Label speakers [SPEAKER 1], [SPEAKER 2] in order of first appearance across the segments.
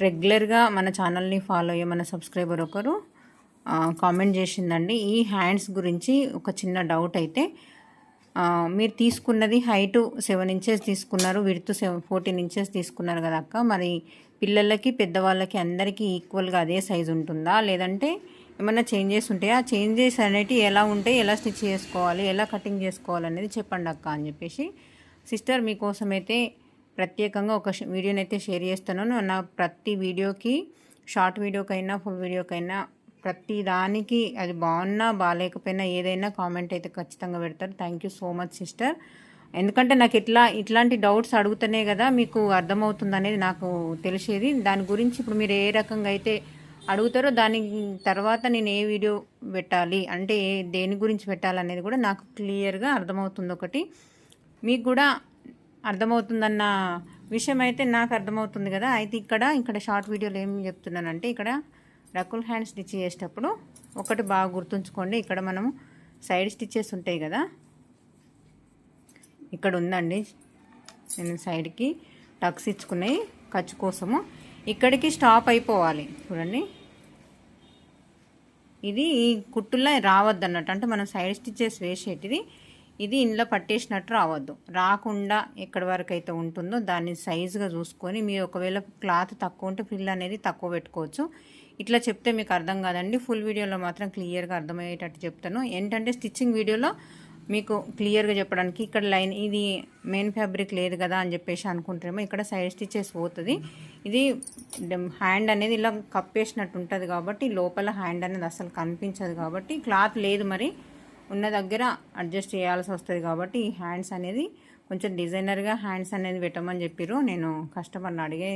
[SPEAKER 1] రెగ్యులర్గా మన ఛానల్ని ఫాలో అయ్యే మన సబ్స్క్రైబర్ ఒకరు కామెంట్ చేసిందండి. ఈ హ్యాండ్స్ గురించి ఒక చిన్న డౌట్ అయితే, మీరు తీసుకున్నది హైటు 7 ఇంచెస్ తీసుకున్నారు, విడ్త్ 14 ఇంచెస్ తీసుకున్నారు కదా అక్క, మరి పిల్లలకి పెద్దవాళ్ళకి అందరికీ ఈక్వల్గా అదే సైజు ఉంటుందా, లేదంటే ఏమైనా చేంజెస్ ఉంటాయా? ఆ చేంజెస్ అనేటివి ఎలా ఉంటాయి, ఎలా స్టిచ్ చేసుకోవాలి, ఎలా కటింగ్ చేసుకోవాలి అనేది చెప్పండి అక్క అని చెప్పేసి సిస్టర్ మీకోసం అయితే ప్రత్యేకంగా ఒక వీడియోని అయితే షేర్ చేస్తాను. నా ప్రతి వీడియోకి, షార్ట్ వీడియోకైనా ఫుల్ వీడియోకైనా ప్రతి దానికి అది బాగున్నా బాగాలేకపోయినా ఏదైనా కామెంట్ అయితే ఖచ్చితంగా పెడతారు. Thank you so much sister. ఎందుకంటే నాకు ఇట్లాంటి డౌట్స్ అడుగుతూనే కదా మీకు అర్థమవుతుంది అనేది నాకు తెలిసేది. దాని గురించి ఇప్పుడు మీరు ఏ రకంగా అయితే అడుగుతారో దాని తర్వాత నేను ఏ వీడియో పెట్టాలి అంటే దేని గురించి పెట్టాలనేది కూడా నాకు క్లియర్గా అర్థమవుతుంది. ఒకటి మీకు కూడా అర్థమవుతుందన్న విషయం అయితే నాకు అర్థమవుతుంది కదా. అయితే ఇక్కడ షార్ట్ వీడియోలో ఏం చెప్తున్నానంటే, ఇక్కడ రకుల్ హ్యాండ్ స్టిచ్ చేసేటప్పుడు ఒకటి బాగా గుర్తుంచుకోండి. ఇక్కడ మనము సైడ్ స్టిచ్చెస్ ఉంటాయి కదా, ఇక్కడ ఉందండి నేను సైడ్కి టక్స్ ఇచ్చుకున్నాయి ఖర్చు కోసము, ఇక్కడికి స్టాప్ అయిపోవాలి చూడండి. ఇది ఈ కుట్టుల్లో రావద్దు అన్నట్టు, అంటే మనం సైడ్ స్టిచ్చెస్ వేసేటిది ఇది ఇంట్లో పట్టేసినట్టు రావద్దు. రాకుండా ఎక్కడి వరకు అయితే ఉంటుందో దాన్ని సైజుగా చూసుకొని, మీరు ఒకవేళ క్లాత్ తక్కువ ఉంటే ఫ్రిల్ అనేది తక్కువ పెట్టుకోవచ్చు. ఇట్లా చెప్తే మీకు అర్థం కాదండి, ఫుల్ వీడియోలో మాత్రం క్లియర్గా అర్థమయ్యేటట్టు చెప్తాను. ఏంటంటే స్టిచ్చింగ్ వీడియోలో మీకు క్లియర్గా చెప్పడానికి, ఇక్కడ లైన్ ఇది మెయిన్ ఫ్యాబ్రిక్ లేదు కదా అని చెప్పేసి అనుకుంటారేమో, ఇక్కడ సైడ్ స్టిచ్చెస్ పోతుంది. ఇది హ్యాండ్ అనేది ఇలా కప్పేసినట్టు ఉంటుంది కాబట్టి లోపల హ్యాండ్ అనేది అసలు కనిపించదు కాబట్టి, క్లాత్ లేదు మరి ఉన్న దగ్గర అడ్జస్ట్ చేయాల్సి వస్తుంది కాబట్టి ఈ హ్యాండ్స్ అనేది కొంచెం డిజైనర్గా హ్యాండ్స్ అనేది పెట్టమని చెప్పారు. నేను కస్టమర్ని అడిగే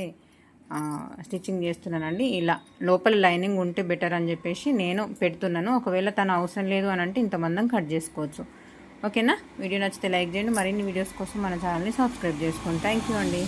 [SPEAKER 1] స్టిచ్చింగ్ చేస్తున్నానండి. ఇలా లోపల లైనింగ్ ఉంటే బెటర్ అని చెప్పేసి నేను పెడుతున్నాను. ఒకవేళ తను అవసరం లేదు అని అంటే ఇంతమందం కట్ చేసుకోవచ్చు. ఓకేనా? వీడియో నచ్చితే లైక్ చేయండి. మరిన్ని వీడియోస్ కోసం మన ఛానల్ని సబ్స్క్రైబ్ చేసుకోండి. థ్యాంక్ యూ అండి.